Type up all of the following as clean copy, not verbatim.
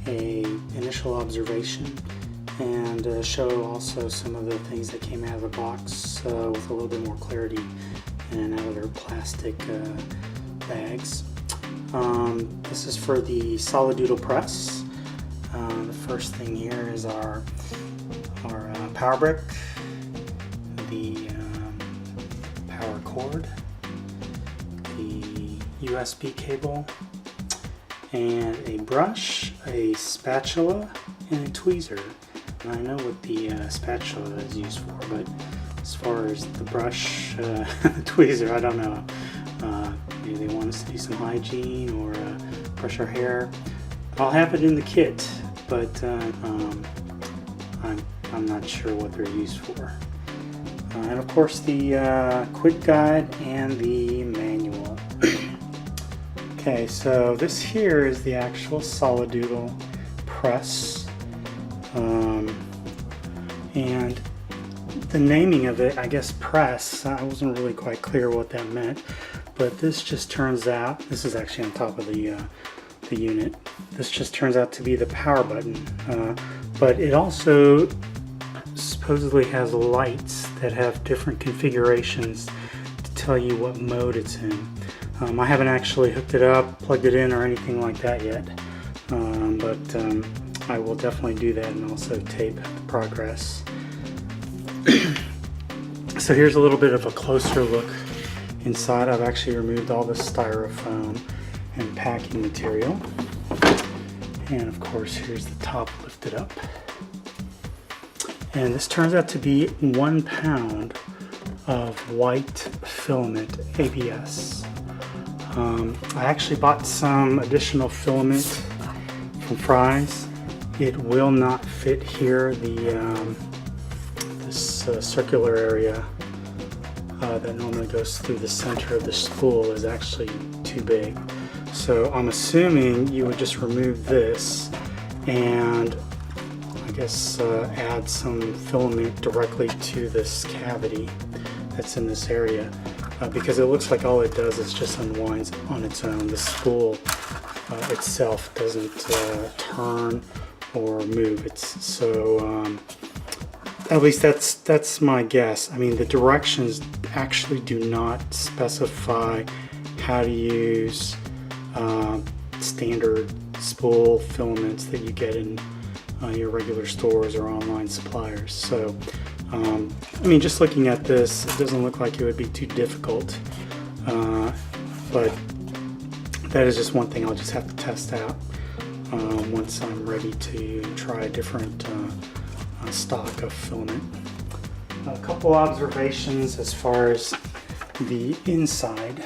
a initial observation and show also some of the things that came out of the box with a little bit more clarity and out of their plastic bags. This is for the Solidoodle Press. The first thing here is our power brick, the power cord, the USB cable, and a brush, a spatula, and a tweezer. And I know what the spatula is used for, but as far as the brush, the tweezer, I don't know. Maybe they want us to do some hygiene or brush our hair. I'll have it in the kit, but I'm not sure what they're used for. And of course the quick guide and the manual. Okay, so this here is the actual Solidoodle Press. And the naming of it, I guess press, I wasn't really quite clear what that meant, but this just turns out, this is actually on top of the unit, this just turns out to be the power button, but it also supposedly has lights that have different configurations to tell you what mode it's in. I haven't actually hooked it up, plugged it in, or anything like that yet, but I will definitely do that and also tape the progress. So here's a little bit of a closer look inside. I've actually removed all the styrofoam and packing material. And of course here's the top lifted up. And this turns out to be 1 pound of white filament ABS. I actually bought some additional filament from Fry's. It will not fit here. This circular area that normally goes through the center of the spool is actually too big. So I'm assuming you would just remove this and I guess add some filament directly to this cavity that's in this area, because it looks like all it does is just unwinds on its own. The spool itself doesn't turn or move. At least that's my guess. I mean, the directions actually do not specify how to use standard spool filaments that you get in your regular stores or online suppliers. So, I mean, just looking at this, it doesn't look like it would be too difficult, but that is just one thing I'll just have to test out once I'm ready to try a different stock of filament. A couple observations as far as the inside.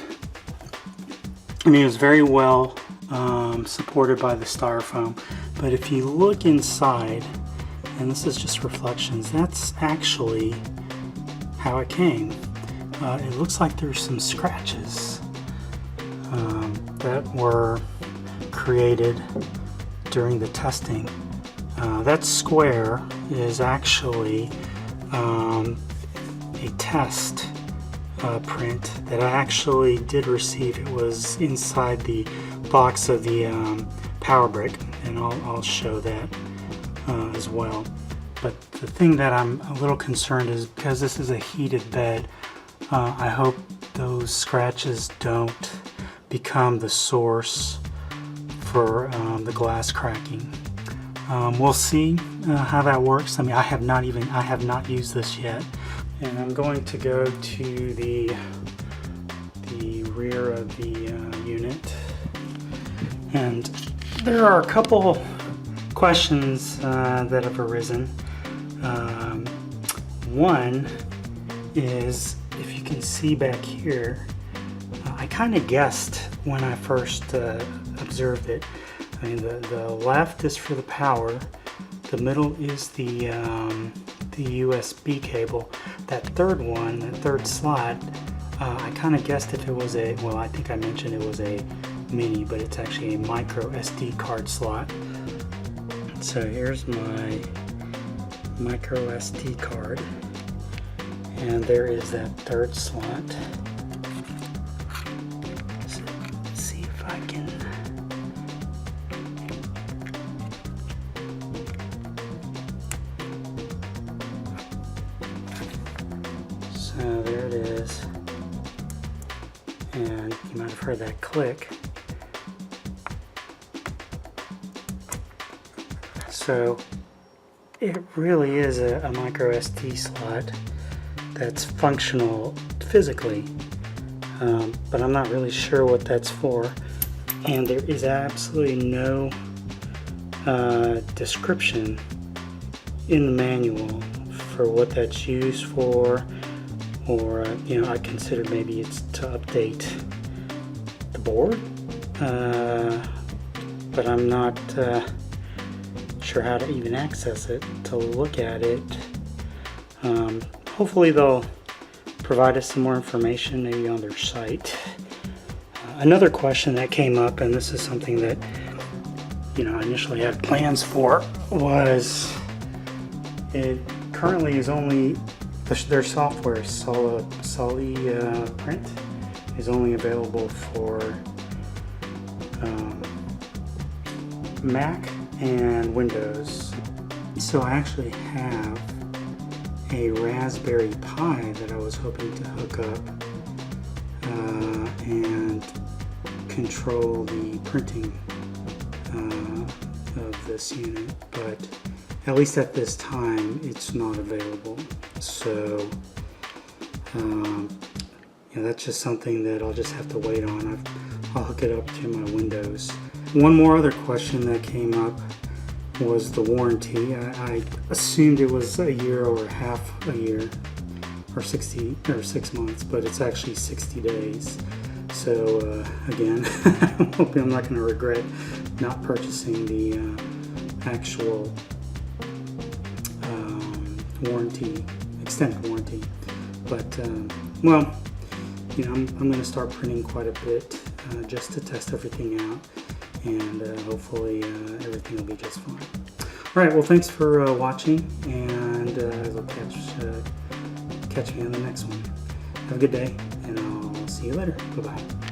I mean, it was very well supported by the styrofoam, but if you look inside, and this is just reflections, that's actually how it came. It looks like there's some scratches that were created during the testing. That square is actually a test print that I actually did receive. It was inside the box of the power brick, and I'll show that as well. But the thing that I'm a little concerned is because this is a heated bed, I hope those scratches don't become the source for the glass cracking. We'll see how that works. I mean, I have not used this yet, and I'm going to go to the rear of the unit, and there are a couple questions that have arisen. One is, if you can see back here, I kind of guessed when I first observed it. I mean, the left is for the power, the middle is the USB cable. That third one, that third slot, I kind of guessed if it was a, well, I think I mentioned it was a mini, but it's actually a micro SD card slot. So here's my micro SD card, and there is that third slot. So let's see if I can is. And you might have heard that click. So it really is a micro SD slot that's functional physically, but I'm not really sure what that's for. And there is absolutely no description in the manual for what that's used for, or I considered maybe it's to update the board, but I'm not sure how to even access it to look at it. Hopefully they'll provide us some more information maybe on their site. Another question that came up, and this is something that I initially had plans for, was it currently is only their software, SoliPrint, is only available for Mac and Windows. So I actually have a Raspberry Pi that I was hoping to hook up and control the printing of this unit, but at least at this time it's not available. So that's just something that I'll just have to wait on. I'll hook it up to my Windows. One more other question that came up was the warranty. I assumed it was a year or half a year, or 6 months, but it's actually 60 days. So again, I'm hoping I'm not going to regret not purchasing the actual warranty, extended warranty. But well, I'm going to start printing quite a bit just to test everything out, and hopefully everything will be just fine. All right, well, thanks for watching, and you'll catch me on the next one. Have a good day, and I'll see you later. Bye-bye.